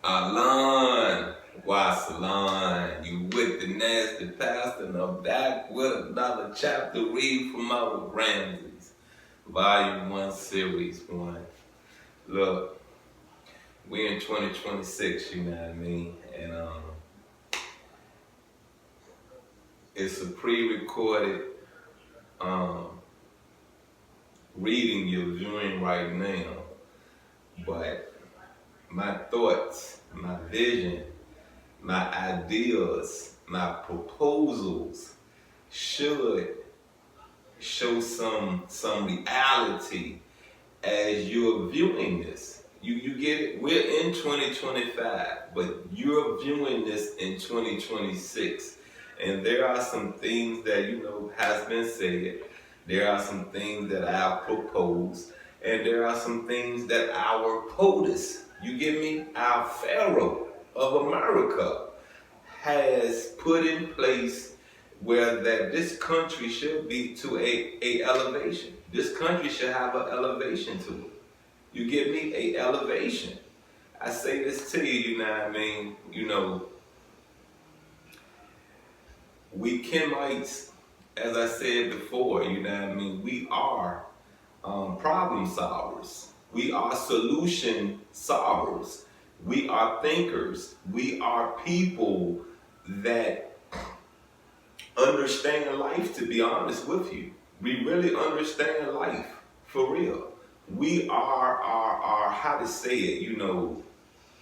Alon, Wasalon, you with the nasty pastor, and I'm back with another chapter read from our Ramses, Volume 1, Series 1. Look, we're in 2026, you know what I mean? And it's a pre-recorded um, reading you're viewing right now, but my thoughts, my vision, my ideas, my proposals should show some reality as you're viewing this. You get it? We're in 2025, but you're viewing this in 2026. And there are some things that has been said. There are some things that I've proposed, and there are some things that our POTUS, you get me, our Pharaoh of America, has put in place where that this country should be to a elevation. This country should have an elevation to it. You get me? A elevation. I say this to you, you know what I mean? We Kenites, as I said before, you know what I mean? We are problem solvers. We are solution solvers. We are thinkers. We are people that understand life, to be honest with you. We really understand life, for real. We are how to say it,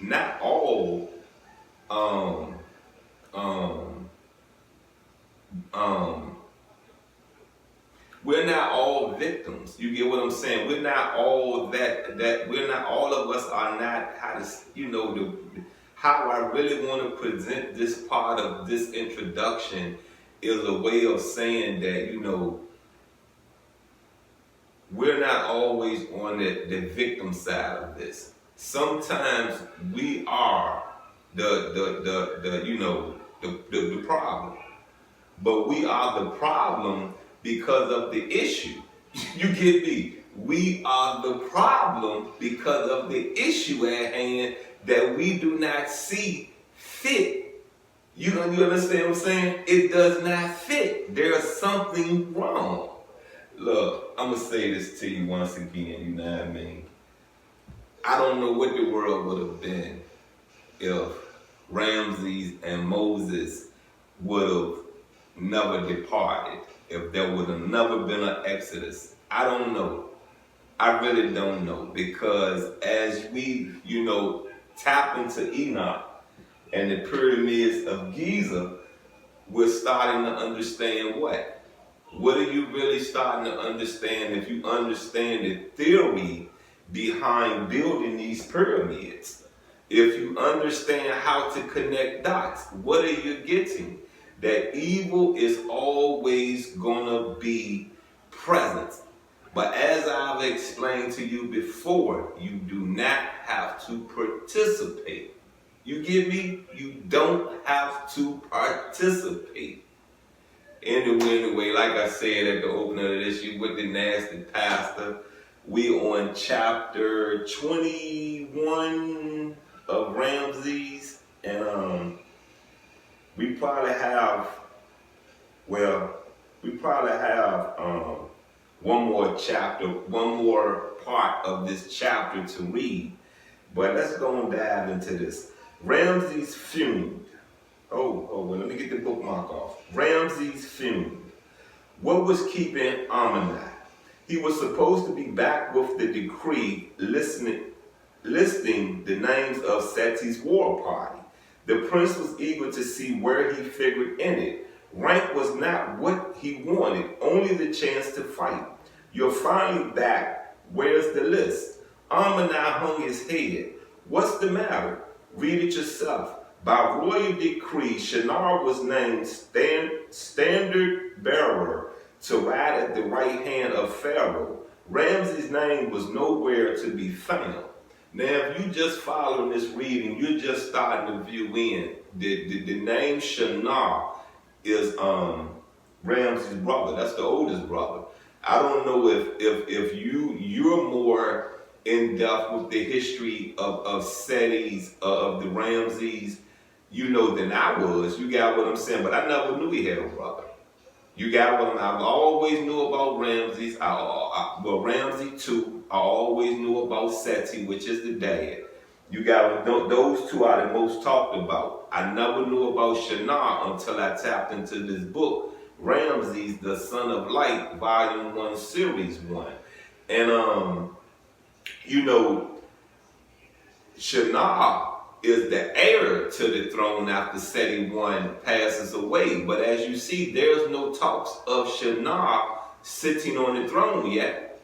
not all um um um we're not all victims. You get what I'm saying? We're not all that we're not all of us are not how to how I really want to present this part of this introduction is a way of saying that, we're not always on the victim side of this. Sometimes we are the problem. But we are the problem because of the issue. You get me? We are the problem because of the issue at hand that we do not see fit. You understand what I'm saying? It does not fit. There's something wrong. Look, I'm going to say this to you once again, you know what I mean? I don't know what the world would have been if Ramses and Moses would have never departed, if there would have never been an Exodus. I don't know. I really don't know, because as we, tap into Enoch and the pyramids of Giza, we're starting to understand what? What are you really starting to understand if you understand the theory behind building these pyramids? If you understand how to connect dots, what are you getting? That evil is always gonna be present. But as I've explained to you before, you do not have to participate. You get me? You don't have to participate. Anyway, like I said at the opening of this, you with the nasty pastor. We on chapter 21 of Ramses, and we probably have one more chapter, one more part of this chapter to read. But let's go and dive into this. Ramses fumed. Well, let me get the bookmark off. Ramses fumed. What was keeping Amunai? He was supposed to be back with the decree listing the names of Seti's war party. The prince was eager to see where he figured in it. Rank was not what he wanted, only the chance to fight. You're finally back. Where's the list? Amunai hung his head. What's the matter? Read it yourself. By royal decree, Shinar was named standard bearer to ride at the right hand of Pharaoh. Ramses' name was nowhere to be found. Now, if you just following this reading, you're just starting to view in. The name Shinar is Ramses' brother. That's the oldest brother. I don't know if you're more in depth with the history of Seti's, of the Ramses, than I was. You got what I'm saying? But I never knew he had a brother. You got what I always knew about Ramses. Well, Ramses too. I always knew about Seti, which is the dad. You got those two are the most talked about. I never knew about Shinar until I tapped into this book, Ramses, the Son of Light, Volume 1, Series 1. And Shinar is the heir to the throne after Seti I passes away. But as you see, there's no talks of Shinar sitting on the throne yet.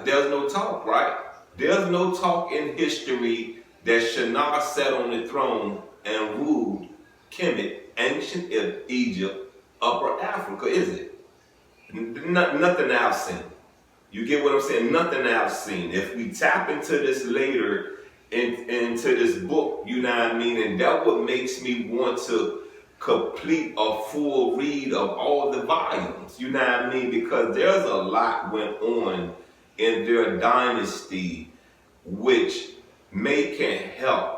There's no talk, right? There's no talk in history that Shinar sat on the throne and ruled Kemet, ancient Egypt, Upper Africa, is it? Nothing I've seen. You get what I'm saying? Nothing I've seen. If we tap into this later, into this book, you know what I mean? And that what makes me want to complete a full read of all the volumes, you know what I mean? Because there's a lot went on in their dynasty which can help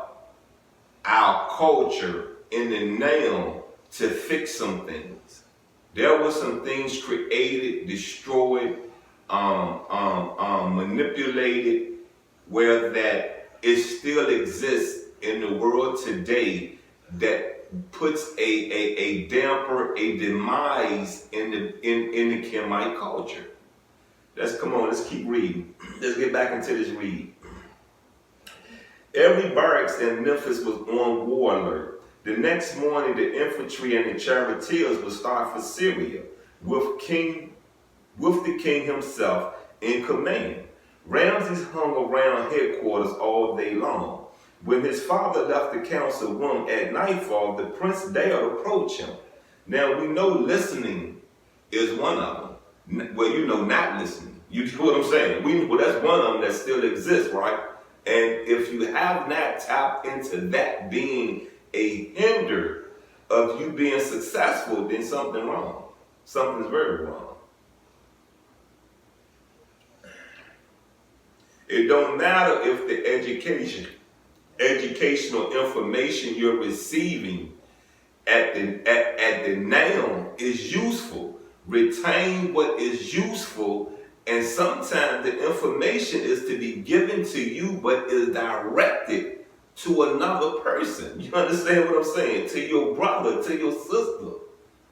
our culture in the now to fix some things. There were some things created, destroyed, manipulated, where that it still exists in the world today that puts a damper, a demise in the Kemite culture. Let's keep reading. Let's get back into this read. Every barracks in Memphis was on war alert. The next morning, the infantry and the charioteers would start for Syria, with the king himself in command. Ramses hung around headquarters all day long. When his father left the council room at nightfall, the prince dared approach him. Now we know listening is one of them. Well, not listening. You know what I'm saying? That's one of them that still exists, right? And if you have not tapped into that being a hinder of you being successful, then something's wrong. Something's very wrong. It don't matter if the educational information you're receiving at the now is useful. Retain what is useful, and sometimes the information is to be given to you, but is directed to another person. You understand what I'm saying? To your brother, to your sister.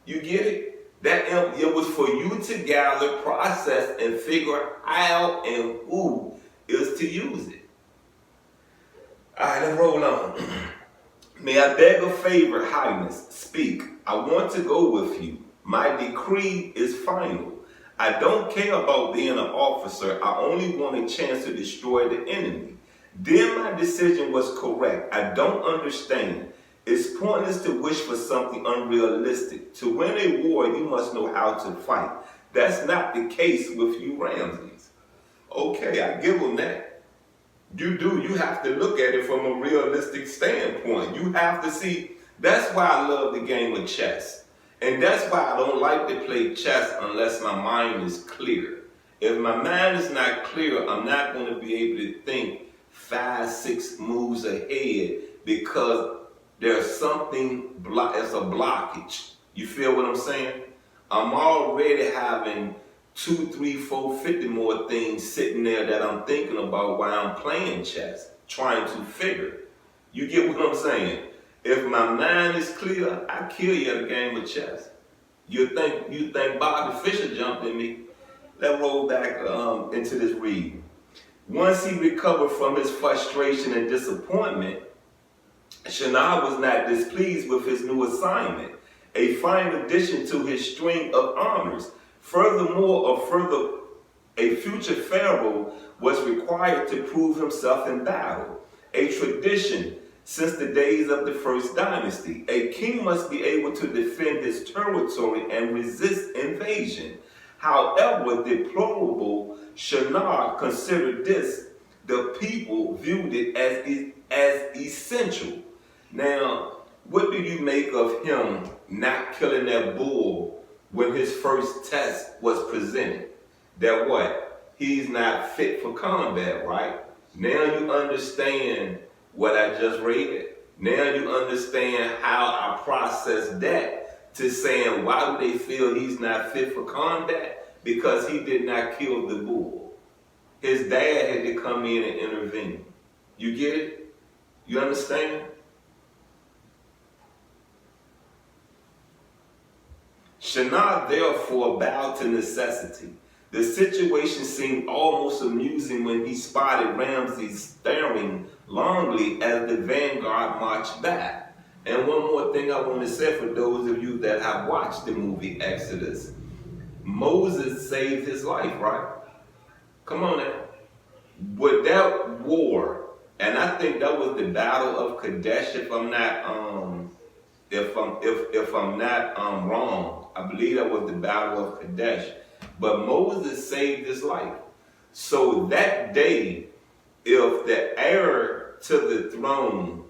You get it? That it was for you to gather, process, and figure how and who is to use it. All right, let's roll on. May I beg a favor, Highness? Speak. I want to go with you. My decree is final. I don't care about being an officer. I only want a chance to destroy the enemy. Then my decision was correct. I don't understand. It's pointless to wish for something unrealistic. To win a war, you must know how to fight. That's not the case with you, Ramses. Okay, I give them that. You have to look at it from a realistic standpoint. You have to see. That's why I love the game of chess. And that's why I don't like to play chess unless my mind is clear. If my mind is not clear, I'm not going to be able to think 5, 6 moves ahead, because there's something, it's a blockage. You feel what I'm saying? I'm already having 2, 3, 4, 50 more things sitting there that I'm thinking about while I'm playing chess, trying to figure. You get what I'm saying? If my mind is clear, I kill you at a game of chess. You think Bobby Fischer jumped in me? Let's roll back into this reading. Once he recovered from his frustration and disappointment, Shinar was not displeased with his new assignment, a fine addition to his string of honors. Furthermore, a future pharaoh was required to prove himself in battle, a tradition since the days of the first dynasty. A king must be able to defend his territory and resist invasion. However deplorable Shinar considered this, the people viewed it as essential. Now, what do you make of him not killing that bull when his first test was presented? That what? He's not fit for combat, right? Now you understand what I just read. Now you understand how I process that to saying why do they feel he's not fit for combat? Because he did not kill the bull. His dad had to come in and intervene. You get it? You understand? Shinar therefore bowed to necessity. The situation seemed almost amusing when he spotted Ramses staring longingly as the vanguard marched by. And one more thing I want to say for those of you that have watched the movie Exodus. Moses saved his life, right? Come on now. With that war, and I think that was the Battle of Kadesh, if I'm not wrong, I believe that was the Battle of Kadesh. But Moses saved his life. So that day, if the heir to the throne,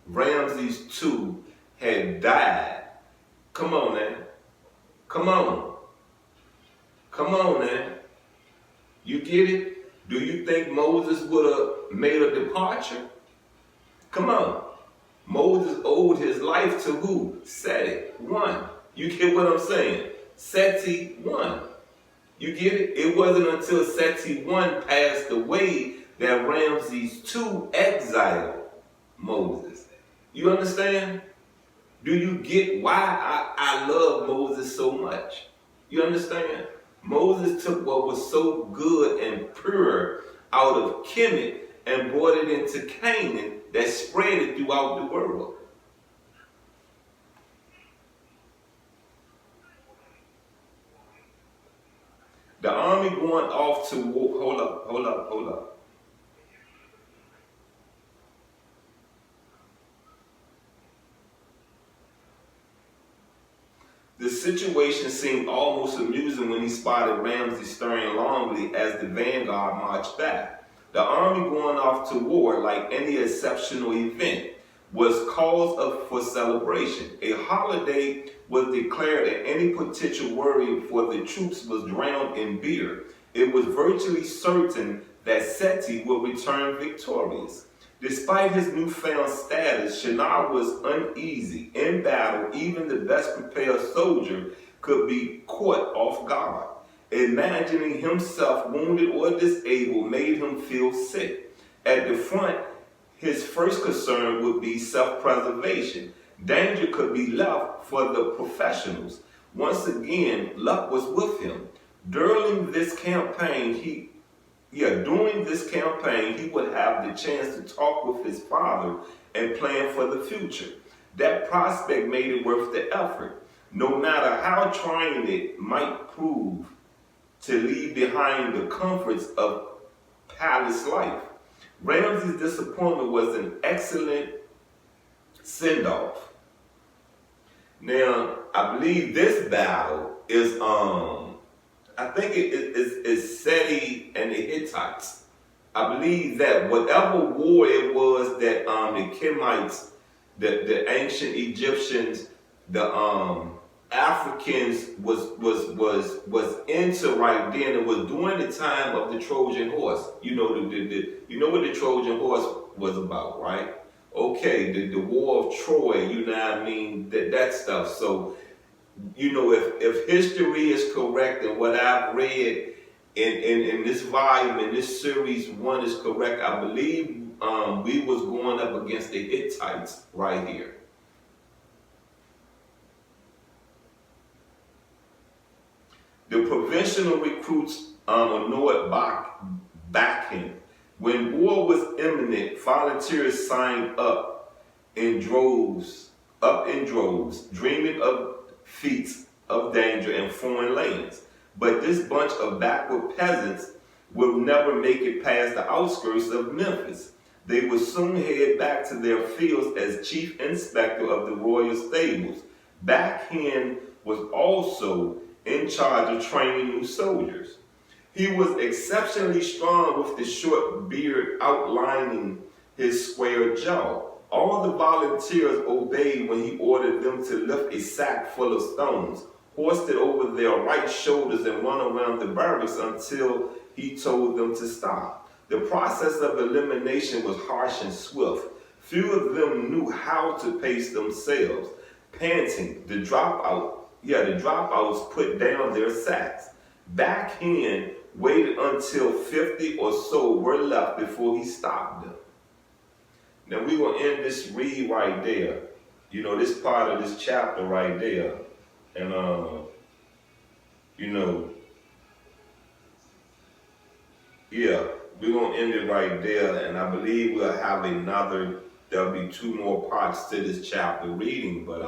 Ramses II, had died, come on now. Come on. Come on now. You get it? Do you think Moses would have made a departure? Come on. Moses owed his life to who? Seti I. You get what I'm saying? Seti I. You get it? It wasn't until Seti I passed away that Ramses II exiled Moses. You understand? Do you get why I love Moses so much? You understand? Moses took what was so good and pure out of Kemet and brought it into Canaan that spread it throughout the world. The army going off to war. Hold up. The situation seemed almost amusing when he spotted Ramses staring longingly as the vanguard marched back. The army going off to war, like any exceptional event, was cause for celebration. A holiday was declared and any potential worry for the troops was drowned in beer. It was virtually certain that Seti would return victorious. Despite his newfound status, Shinar was uneasy. In battle, even the best prepared soldier could be caught off guard. Imagining himself wounded or disabled made him feel sick. At the front, his first concern would be self-preservation. Danger could be left for the professionals. Once again, luck was with him. During this campaign, he would have the chance to talk with his father and plan for the future. That prospect made it worth the effort, no matter how trying it might prove to leave behind the comforts of palace life. Ramses' disappointment was an excellent send-off. Now, I believe this battle is I think it is Seti and the Hittites. I believe that whatever war it was that the Kemites, the ancient Egyptians, the Africans was into right then. It was during the time of the Trojan horse. You know you know what the Trojan horse was about, right? Okay, the War of Troy. You know what I mean? That stuff. So, you know, if history is correct and what I've read in this volume, in this series 1 is correct, I believe we was going up against the Hittites right here. The provincial recruits annoyed backing. When war was imminent, volunteers signed up in droves, dreaming of feats of danger in foreign lands. But this bunch of backward peasants will never make it past the outskirts of Memphis. They would soon head back to their fields as chief inspector of the royal stables. Backhand was also in charge of training new soldiers. He was exceptionally strong with the short beard outlining his square jaw. All the volunteers obeyed when he ordered them to lift a sack full of stones, hoist it over their right shoulders, and run around the barracks until he told them to stop. The process of elimination was harsh and swift. Few of them knew how to pace themselves. Panting, the dropouts put down their sacks. Back in, waited until 50 or so were left before he stopped them. Now we're going to end this read right there. You know, this part of this chapter right there. And, yeah, we're going to end it right there. And I believe we'll have there'll be 2 more parts to this chapter reading. But,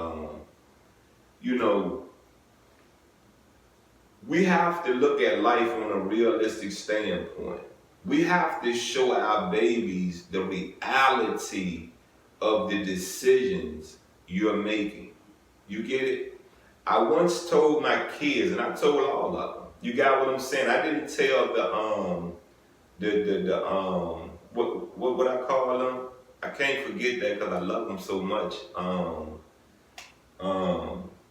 we have to look at life on a realistic standpoint. We have to show our babies the reality of the decisions you're making. You get it? I once told my kids, and I told all of them, you got what I'm saying? I didn't tell what I call them? I can't forget that because I love them so much.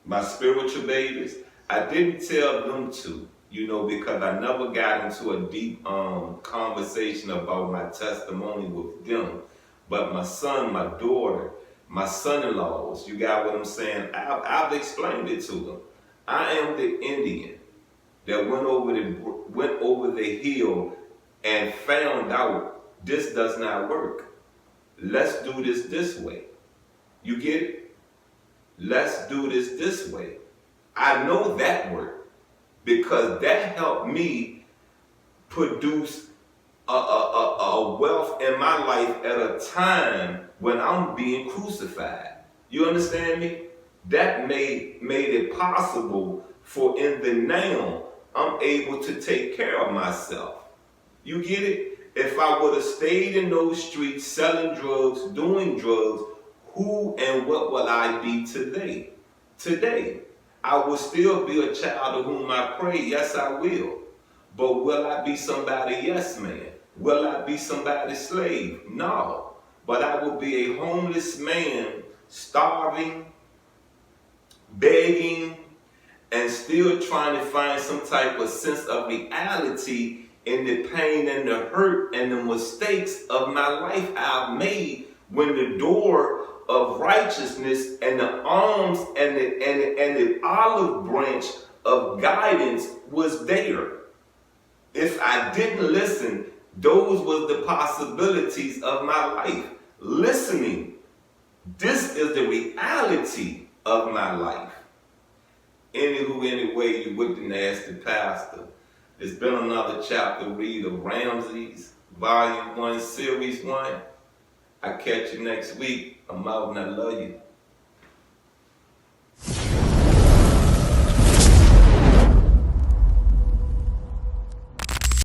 My spiritual babies, I didn't tell them to, because I never got into a deep conversation about my testimony with them. But my son, my daughter, my son-in-laws, you got what I'm saying? I've explained it to them. I am the Indian that went over the hill and found out this does not work. Let's do this way. You get it? Let's do this way. I know that worked because that helped me produce a wealth in my life at a time when I'm being crucified. You understand me? That made it possible for in the now, I'm able to take care of myself. You get it? If I would have stayed in those streets selling drugs, doing drugs, who and what will I be today? Today, I will still be a child of whom I pray. Yes, I will. But will I be somebody yes man? Will I be somebody's slave? No. But I will be a homeless man, starving, begging, and still trying to find some type of sense of reality in the pain and the hurt and the mistakes of my life I've made when the door of righteousness and the arms and the olive branch of guidance was there. If I didn't listen, those were the possibilities of my life. Listening, this is the reality of my life. Anyway, you with the nasty pastor. It's been another chapter read of Ramses, Volume 1, Series 1. I catch you next week. I'm out and I love you.